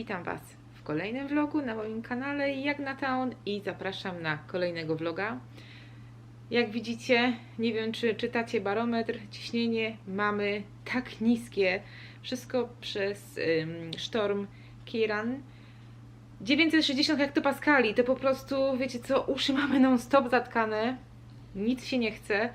Witam Was w kolejnym vlogu na moim kanale Jagnatown i zapraszam na kolejnego vloga. Jak widzicie, nie wiem czy czytacie barometr, ciśnienie mamy tak niskie. Wszystko przez sztorm Kiran. 960 hektopaskali, to po prostu, wiecie co, uszy mamy non stop zatkane, nic się nie chce.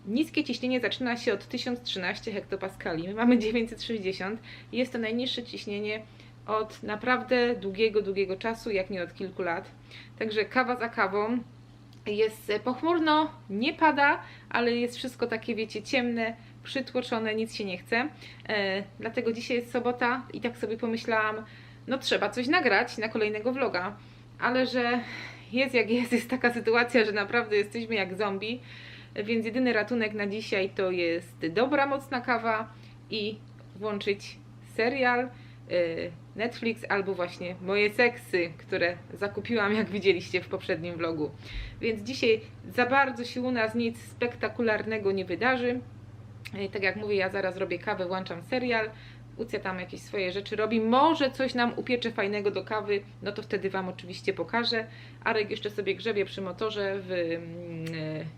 Niskie ciśnienie zaczyna się od 1013 hektopaskali. My mamy 960 i jest to najniższe ciśnienie od naprawdę długiego czasu, jak nie od kilku lat. Także kawa za kawą. Jest pochmurno, nie pada, ale jest wszystko takie, wiecie, ciemne, przytłoczone, nic się nie chce. Dlatego dzisiaj jest sobota i tak sobie pomyślałam, no trzeba coś nagrać na kolejnego vloga. Ale że jest jak jest taka sytuacja, że naprawdę jesteśmy jak zombie. Więc jedyny ratunek na dzisiaj to jest dobra, mocna kawa i włączyć serial, Netflix albo właśnie moje seksy, które zakupiłam, jak widzieliście w poprzednim vlogu. Więc dzisiaj za bardzo się u nas nic spektakularnego nie wydarzy. Tak jak mówię, ja zaraz robię kawę, włączam serial, Ucja tam jakieś swoje rzeczy robi, może coś nam upiecze fajnego do kawy, no to wtedy Wam oczywiście pokażę. Arek jeszcze sobie grzebie przy motorze w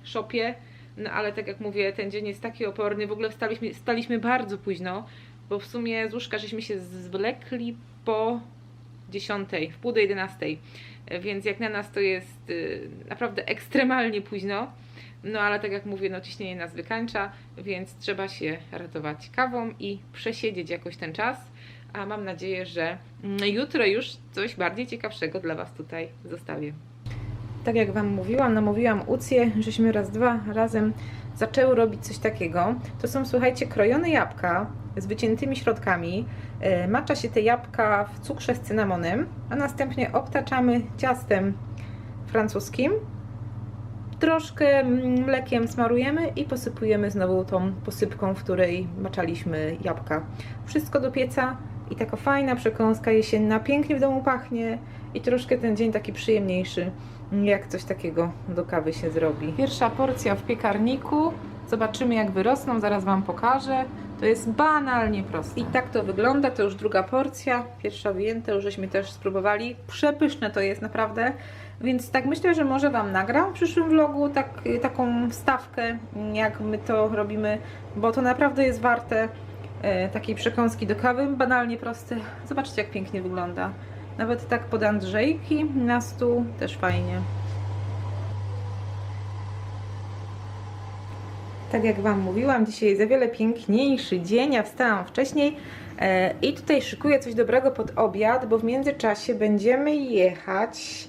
shopie, no ale tak jak mówię, ten dzień jest taki oporny, w ogóle wstaliśmy bardzo późno, bo w sumie z łóżka żeśmy się zwlekli po 10, w pół do 11, więc jak na nas to jest naprawdę ekstremalnie późno. No ale tak jak mówię, no ciśnienie nas wykańcza, więc trzeba się ratować kawą i przesiedzieć jakoś ten czas. A mam nadzieję, że jutro już coś bardziej ciekawszego dla Was tutaj zostawię. Tak jak Wam mówiłam, namówiłam Ucję, żeśmy dwa razem zaczęły robić coś takiego. To są, słuchajcie, krojone jabłka z wyciętymi środkami. Macza się te jabłka w cukrze z cynamonem, a następnie obtaczamy ciastem francuskim. Troszkę mlekiem smarujemy i posypujemy znowu tą posypką, w której maczaliśmy jabłka. Wszystko do pieca i taka fajna przekąska jesienna, pięknie w domu pachnie i troszkę ten dzień taki przyjemniejszy, jak coś takiego do kawy się zrobi. Pierwsza porcja w piekarniku, zobaczymy jak wyrosną, zaraz Wam pokażę. To jest banalnie proste. I tak to wygląda, to już druga porcja, pierwsza wyjęta, już żeśmy też spróbowali. Przepyszne to jest naprawdę. Więc tak myślę, że może Wam nagram w przyszłym vlogu taką wstawkę, jak my to robimy, bo to naprawdę jest warte takiej przekąski do kawy, banalnie proste. Zobaczcie jak pięknie wygląda. Nawet tak pod Andrzejki na stół też fajnie. Tak jak Wam mówiłam, dzisiaj jest o wiele piękniejszy dzień, ja wstałam wcześniej i tutaj szykuję coś dobrego pod obiad, bo w międzyczasie będziemy jechać.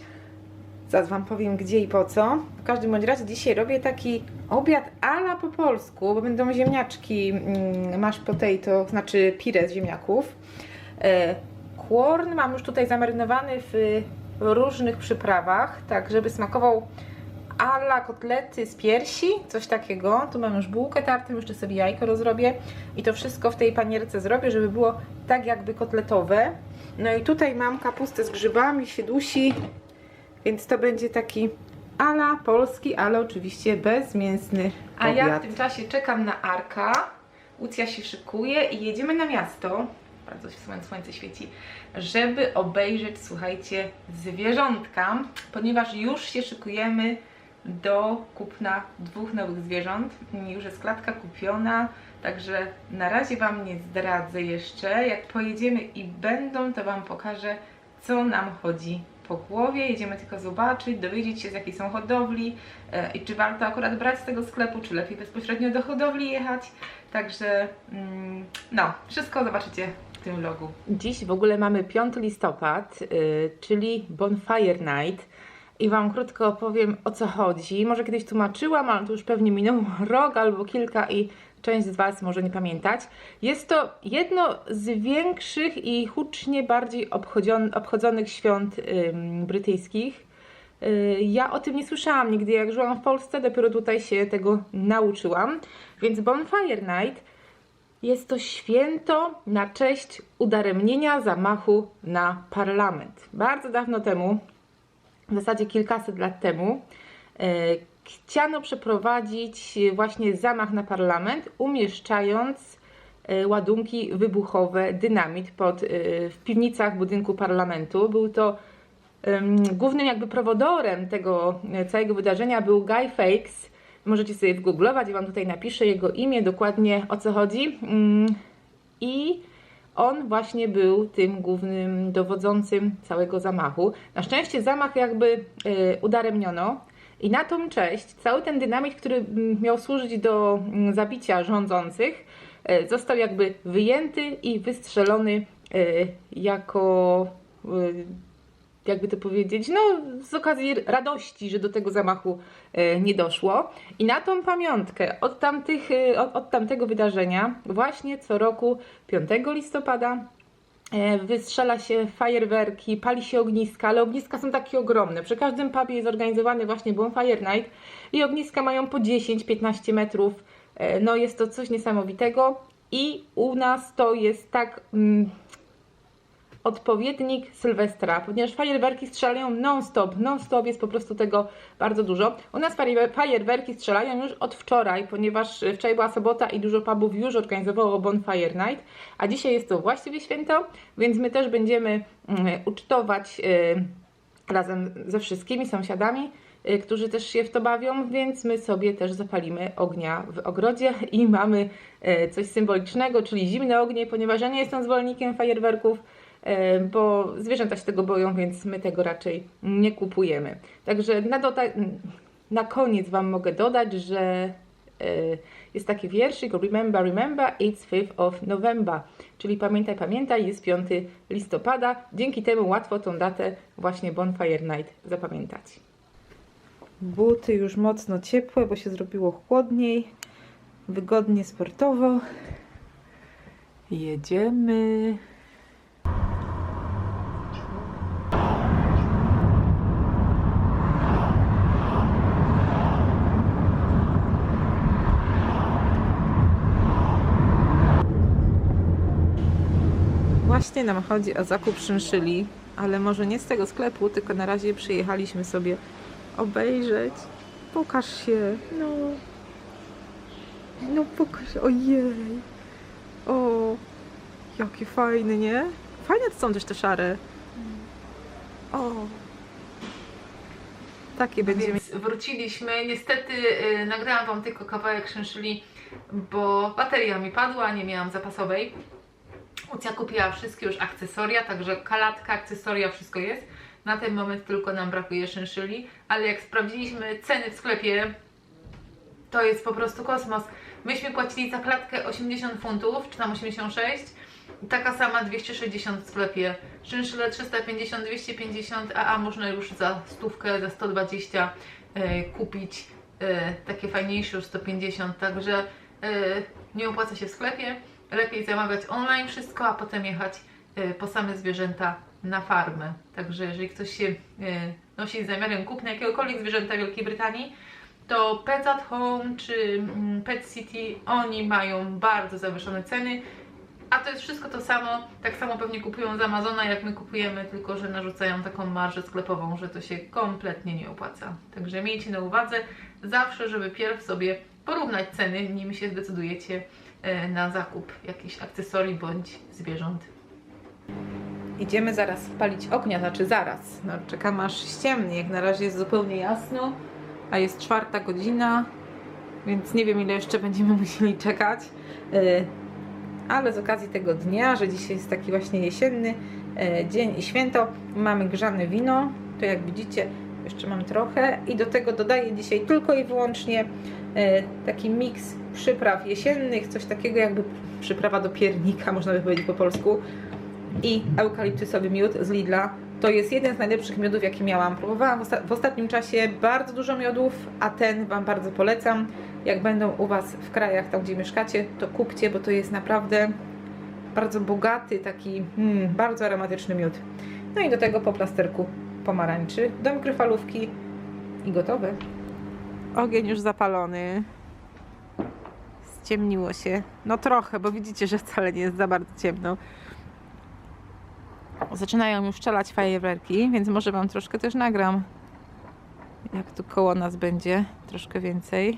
Zaraz Wam powiem gdzie i po co. W każdym bądź razie dzisiaj robię taki obiad ala po polsku, bo będą ziemniaczki mashed potato, znaczy pire z ziemniaków. Corn mam już tutaj zamarynowany w różnych przyprawach, tak żeby smakował ala kotlety z piersi, coś takiego. Tu mam już bułkę tartą, jeszcze sobie jajko rozrobię i to wszystko w tej panierce zrobię, żeby było tak jakby kotletowe. No i tutaj mam kapustę z grzybami, się dusi. Więc to będzie taki ala polski, ale oczywiście bezmięsny obiad. A ja w tym czasie czekam na Arka. Ucja się szykuje i jedziemy na miasto. Bardzo słońce świeci, żeby obejrzeć, słuchajcie, zwierzątka, ponieważ już się szykujemy do kupna 2 nowych zwierząt. Już jest klatka kupiona, także na razie Wam nie zdradzę jeszcze. Jak pojedziemy i będą, to Wam pokażę, co nam chodzi po głowie. Jedziemy tylko zobaczyć, dowiedzieć się z jakiej są hodowli i czy warto akurat brać z tego sklepu, czy lepiej bezpośrednio do hodowli jechać. Także no, wszystko zobaczycie w tym vlogu. Dziś w ogóle mamy 5 listopad, czyli Bonfire Night i Wam krótko opowiem o co chodzi. Może kiedyś tłumaczyłam, ale to już pewnie minął rok albo kilka i część z Was może nie pamiętać. Jest to jedno z większych i hucznie bardziej obchodzonych świąt brytyjskich. Ja o tym nie słyszałam nigdy, jak żyłam w Polsce, dopiero tutaj się tego nauczyłam. Więc Bonfire Night jest to święto na cześć udaremnienia zamachu na parlament. Bardzo dawno temu, w zasadzie kilkaset lat temu, chciano przeprowadzić właśnie zamach na parlament, umieszczając ładunki wybuchowe, dynamit w piwnicach budynku parlamentu. Był to głównym jakby prowodorem tego całego wydarzenia był Guy Fawkes. Możecie sobie wygooglować, ja Wam tutaj napiszę jego imię, dokładnie o co chodzi. I on właśnie był tym głównym dowodzącym całego zamachu. Na szczęście zamach jakby udaremniono i na tą cześć cały ten dynamit, który miał służyć do zabicia rządzących, został jakby wyjęty i wystrzelony jako, jakby to powiedzieć, no z okazji radości, że do tego zamachu nie doszło. I na tą pamiątkę od tamtego wydarzenia właśnie co roku 5 listopada wystrzela się fajerwerki, pali się ogniska, ale ogniska są takie ogromne. Przy każdym pubie jest zorganizowany właśnie Bonfire Night i ogniska mają po 10-15 metrów. No jest to coś niesamowitego i u nas to jest tak odpowiednik Sylwestra, ponieważ fajerwerki strzelają non-stop jest po prostu tego bardzo dużo. U nas fajerwerki strzelają już od wczoraj, ponieważ wczoraj była sobota i dużo pubów już organizowało Bonfire Night, a dzisiaj jest to właściwie święto, więc my też będziemy ucztować razem ze wszystkimi sąsiadami, którzy też się w to bawią, więc my sobie też zapalimy ognia w ogrodzie i mamy coś symbolicznego, czyli zimne ognie, ponieważ ja nie jestem zwolennikiem fajerwerków, bo zwierzęta się tego boją, więc my tego raczej nie kupujemy. Także na koniec Wam mogę dodać, że jest taki wierszyk Remember, remember, it's 5th of November, czyli pamiętaj, pamiętaj, jest 5 listopada. Dzięki temu łatwo tą datę właśnie Bonfire Night zapamiętać. Buty już mocno ciepłe, bo się zrobiło chłodniej, wygodnie, sportowo. Jedziemy. Właśnie nam chodzi o zakup szynszyli, ale może nie z tego sklepu, tylko na razie przyjechaliśmy sobie obejrzeć. Pokaż się, no pokaż, ojej, o, jakie fajne, nie? Fajne to są też te szare. O, takie będziemy. Więc wróciliśmy, niestety nagrałam Wam tylko kawałek szynszyli, bo bateria mi padła, nie miałam zapasowej. Łucja kupiła wszystkie już akcesoria, także kalatka, akcesoria, wszystko jest. Na ten moment tylko nam brakuje szynszyli, ale jak sprawdziliśmy ceny w sklepie, to jest po prostu kosmos. Myśmy płacili za klatkę 80 funtów, czy tam 86, taka sama 260 w sklepie. Szynszyle 350, 250, a można już za stówkę, za 120 kupić takie fajniejsze już 150, także nie opłaca się w sklepie. Lepiej zamawiać online wszystko, a potem jechać po same zwierzęta na farmę. Także jeżeli ktoś się nosi z zamiarem kupna jakiegokolwiek zwierzęta w Wielkiej Brytanii, to Pets at Home czy Pet City, oni mają bardzo zawyżone ceny, a to jest wszystko to samo, tak samo pewnie kupują z Amazona jak my kupujemy, tylko że narzucają taką marżę sklepową, że to się kompletnie nie opłaca. Także miejcie na uwadze zawsze, żeby pierw sobie porównać ceny, nim się zdecydujecie na zakup jakichś akcesorii bądź zwierząt. Idziemy zaraz palić ognia, znaczy zaraz. No, czekam aż ściemnie, jak na razie jest zupełnie jasno, a jest 4 godzina, więc nie wiem ile jeszcze będziemy musieli czekać. Ale z okazji tego dnia, że dzisiaj jest taki właśnie jesienny dzień i święto, mamy grzane wino, to jak widzicie jeszcze mam trochę i do tego dodaję dzisiaj tylko i wyłącznie taki miks przypraw jesiennych, coś takiego jakby przyprawa do piernika, można by powiedzieć po polsku, i eukaliptusowy miód z Lidla. To jest jeden z najlepszych miodów, jaki miałam. Próbowałam w ostatnim czasie bardzo dużo miodów, a ten Wam bardzo polecam. Jak będą u Was w krajach, tam gdzie mieszkacie, to kupcie, bo to jest naprawdę bardzo bogaty, taki bardzo aromatyczny miód. No i do tego po plasterku pomarańczy, do mikrofalówki i gotowe. Ogień już zapalony. Ściemniło się. No trochę, bo widzicie, że wcale nie jest za bardzo ciemno. Zaczynają już strzelać fajerwerki, więc może Wam troszkę też nagram, jak tu koło nas będzie troszkę więcej.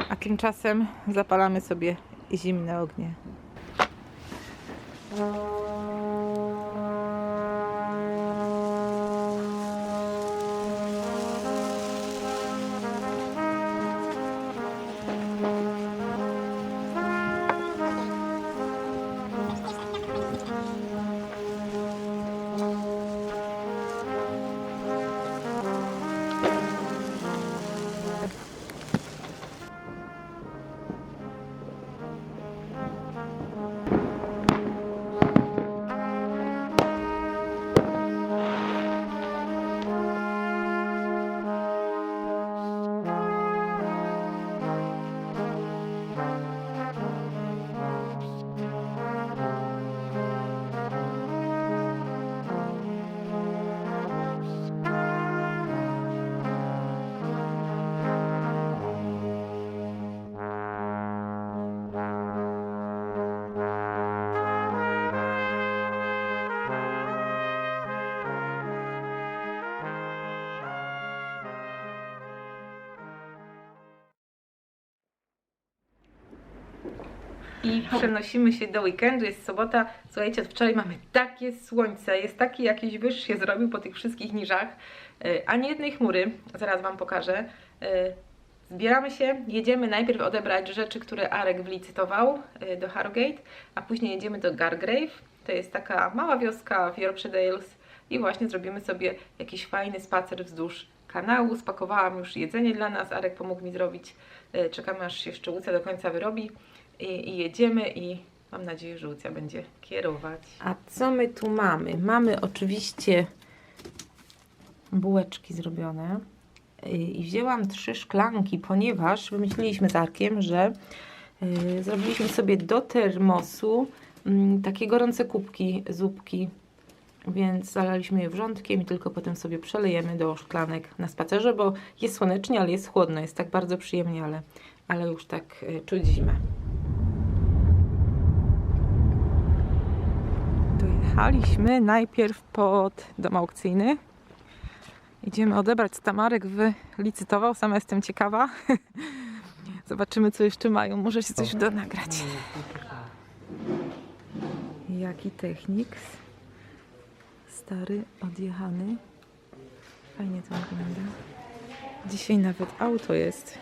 A tymczasem zapalamy sobie zimne ognie. I przenosimy się do weekendu, jest sobota. Słuchajcie, od wczoraj mamy takie słońce, jest taki jakiś wyż się zrobił po tych wszystkich niżach. Ani jednej chmury, zaraz Wam pokażę. Zbieramy się, jedziemy najpierw odebrać rzeczy, które Arek wlicytował do Harrogate, a później jedziemy do Gargrave. To jest taka mała wioska w Yorkshire Dales i właśnie zrobimy sobie jakiś fajny spacer wzdłuż kanału. Spakowałam już jedzenie dla nas, Arek pomógł mi zrobić. Czekamy, aż się jeszcze Łucja do końca wyrobi. I jedziemy i mam nadzieję, że Łucja będzie kierować. A co my tu mamy? Mamy oczywiście bułeczki zrobione i wzięłam 3 szklanki, ponieważ wymyśliliśmy z Arkiem, że zrobiliśmy sobie do termosu takie gorące kubki, zupki, więc zalaliśmy je wrzątkiem i tylko potem sobie przelejemy do szklanek na spacerze, bo jest słonecznie, ale jest chłodno, jest tak bardzo przyjemnie, ale już tak czuć zimę. Dojechaliśmy najpierw pod dom aukcyjny. Idziemy odebrać, co tam Marek wylicytował. Sama jestem ciekawa. Zobaczymy, co jeszcze mają. Może się coś uda nagrać. Jaki Technics. Stary, odjechany. Fajnie to wygląda. Dzisiaj nawet auto jest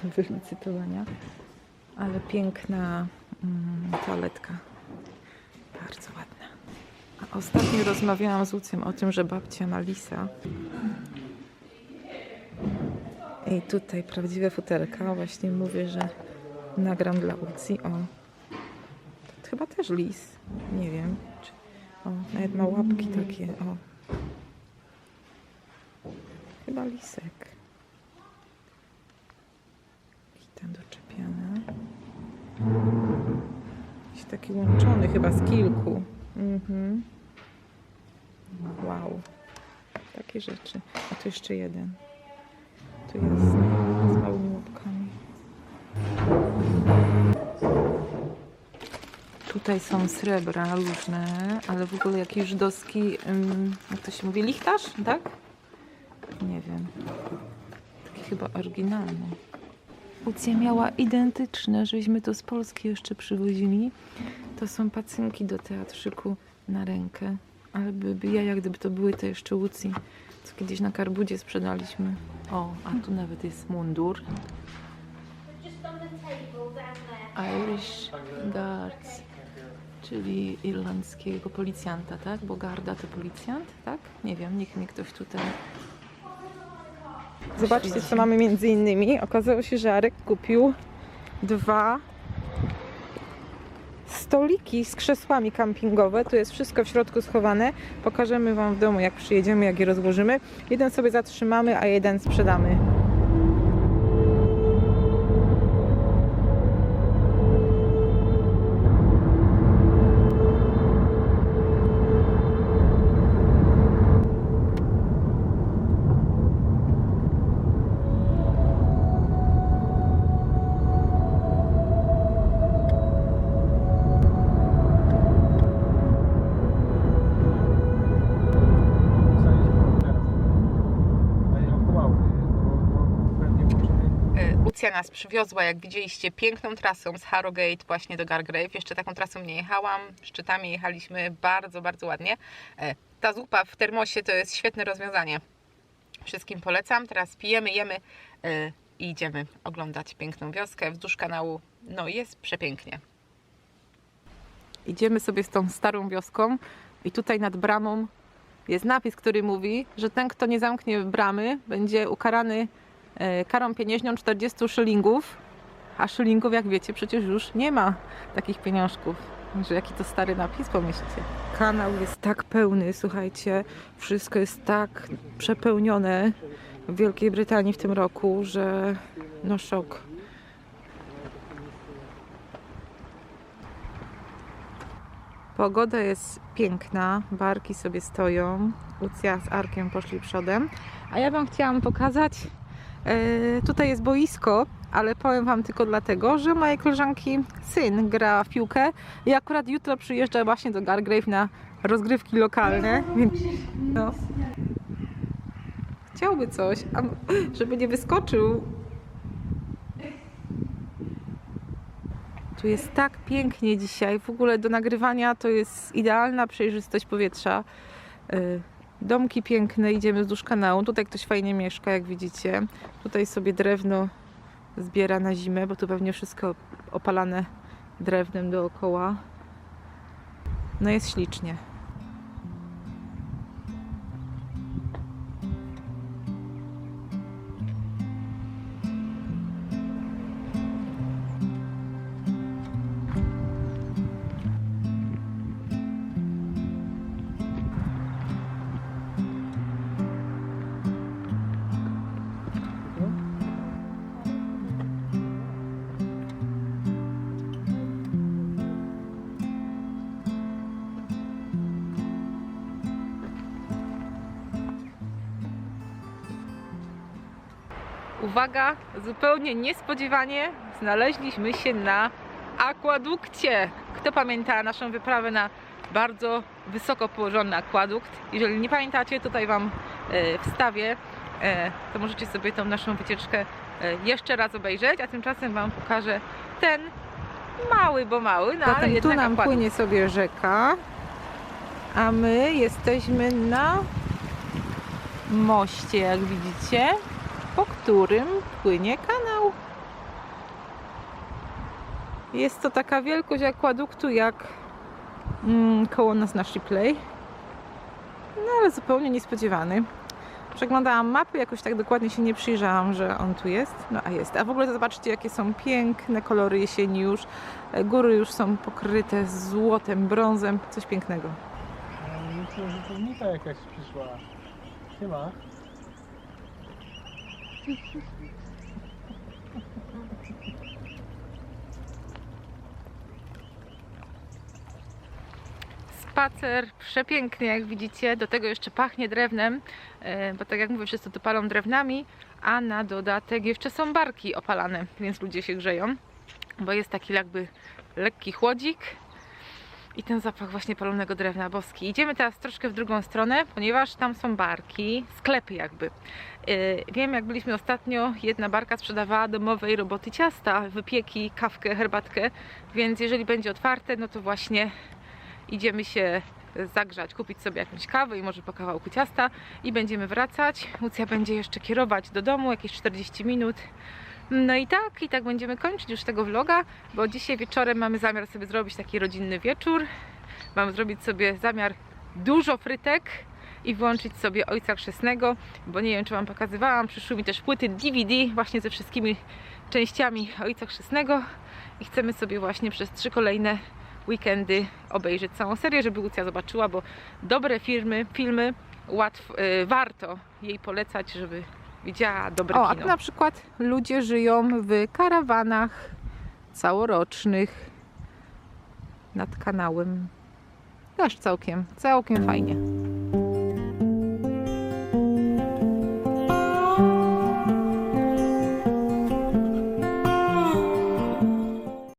do wylicytowania. Ale piękna toaletka. Bardzo ładna. A ostatnio rozmawiałam z Łucją o tym, że babcia ma lisa. I tutaj prawdziwe futerka. Właśnie mówię, że nagram dla Łucji. O, to chyba też lis. Nie wiem. O, nawet ma łapki takie. O. Chyba lisek. I tam doczepiane. Jakiś taki łączony chyba z kilku. Wow. Takie rzeczy. A tu jeszcze jeden. Tu jest z małymi łapkami. Tutaj są srebra różne, ale w ogóle jakieś żydowski, jak to się mówi, lichtarz, tak? Nie wiem. Taki chyba oryginalny. Łucja miała identyczne, żeśmy to z Polski jeszcze przywozili. To są pacynki do teatrzyku na rękę. Ale by jak gdyby to były te jeszcze Łucji, co kiedyś na Karbudzie sprzedaliśmy. O, a tu nawet jest mundur. Irish Guards, czyli irlandzkiego policjanta, tak? Bo garda to policjant, tak? Nie wiem, niech mi ktoś tutaj... Zobaczcie, co mamy między innymi. Okazało się, że Arek kupił 2 stoliki z krzesłami kampingowe. Tu jest wszystko w środku schowane. Pokażemy Wam w domu, jak przyjedziemy, jak je rozłożymy. Jeden sobie zatrzymamy, a jeden sprzedamy. Łucja nas przywiozła, jak widzieliście, piękną trasą z Harrogate właśnie do Gargrave. Jeszcze taką trasą nie jechałam, szczytami jechaliśmy bardzo, bardzo ładnie. Ta zupa w termosie to jest świetne rozwiązanie. Wszystkim polecam. Teraz pijemy, jemy i idziemy oglądać piękną wioskę wzdłuż kanału. No jest przepięknie. Idziemy sobie z tą starą wioską i tutaj nad bramą jest napis, który mówi, że ten, kto nie zamknie bramy, będzie ukarany karą pieniężną 40 szylingów, a szylingów, jak wiecie, przecież już nie ma takich pieniążków. Że jaki to stary napis, pomyślcie. Kanał jest tak pełny, słuchajcie, wszystko jest tak przepełnione w Wielkiej Brytanii w tym roku, że no szok. Pogoda jest piękna, barki sobie stoją, Łucja z Arkiem poszli przodem, a ja Wam chciałam pokazać, tutaj jest boisko, ale powiem Wam tylko dlatego, że mojej koleżanki syn gra w piłkę i akurat jutro przyjeżdża właśnie do Gargrave na rozgrywki lokalne, więc no, chciałby coś, żeby nie wyskoczył. Tu jest tak pięknie dzisiaj, w ogóle do nagrywania to jest idealna przejrzystość powietrza. Domki piękne, idziemy wzdłuż kanału. Tutaj ktoś fajnie mieszka, jak widzicie. Tutaj sobie drewno zbiera na zimę, bo tu pewnie wszystko opalane drewnem dookoła. No jest ślicznie. Uwaga, zupełnie niespodziewanie znaleźliśmy się na akwadukcie. Kto pamięta naszą wyprawę na bardzo wysoko położony akwadukt? Jeżeli nie pamiętacie, tutaj Wam wstawię, to możecie sobie tą naszą wycieczkę jeszcze raz obejrzeć, a tymczasem Wam pokażę ten mały, bo mały, no ale jednak tu nam akwadukt. Płynie sobie rzeka, a my jesteśmy na moście, jak widzicie, po którym płynie kanał. Jest to taka wielkość akwaduktu jak koło nas na Shipley. No ale zupełnie niespodziewany. Przeglądałam mapy, jakoś tak dokładnie się nie przyjrzałam, że on tu jest. No a jest. A w ogóle to zobaczcie, jakie są piękne kolory jesieni już. Góry już są pokryte złotem, brązem. Coś pięknego. Myślę, że to Nika jakaś przyszła. Siema. Spacer przepiękny, jak widzicie, do tego jeszcze pachnie drewnem, bo tak jak mówię, wszyscy tu palą drewnami, a na dodatek jeszcze są barki opalane, więc ludzie się grzeją, bo jest taki jakby lekki chłodzik i ten zapach właśnie palonego drewna, boski. Idziemy teraz troszkę w drugą stronę, ponieważ tam są barki, sklepy jakby. Wiem, jak byliśmy ostatnio, jedna barka sprzedawała domowej roboty ciasta, wypieki, kawkę, herbatkę, więc jeżeli będzie otwarte, no to właśnie idziemy się zagrzać, kupić sobie jakąś kawę i może po kawałku ciasta i będziemy wracać. Łucja będzie jeszcze kierować do domu jakieś 40 minut. No i tak będziemy kończyć już tego vloga, bo dzisiaj wieczorem mamy zamiar sobie zrobić taki rodzinny wieczór. Mamy zrobić sobie zamiar dużo frytek i włączyć sobie Ojca Chrzestnego, bo nie wiem, czy Wam pokazywałam, przyszły mi też płyty DVD właśnie ze wszystkimi częściami Ojca Chrzestnego i chcemy sobie właśnie przez 3 kolejne weekendy obejrzeć całą serię, żeby Łucja zobaczyła, bo dobre filmy warto jej polecać, żeby widziała dobre kino. A tu na przykład ludzie żyją w karawanach całorocznych nad kanałem. Też całkiem fajnie.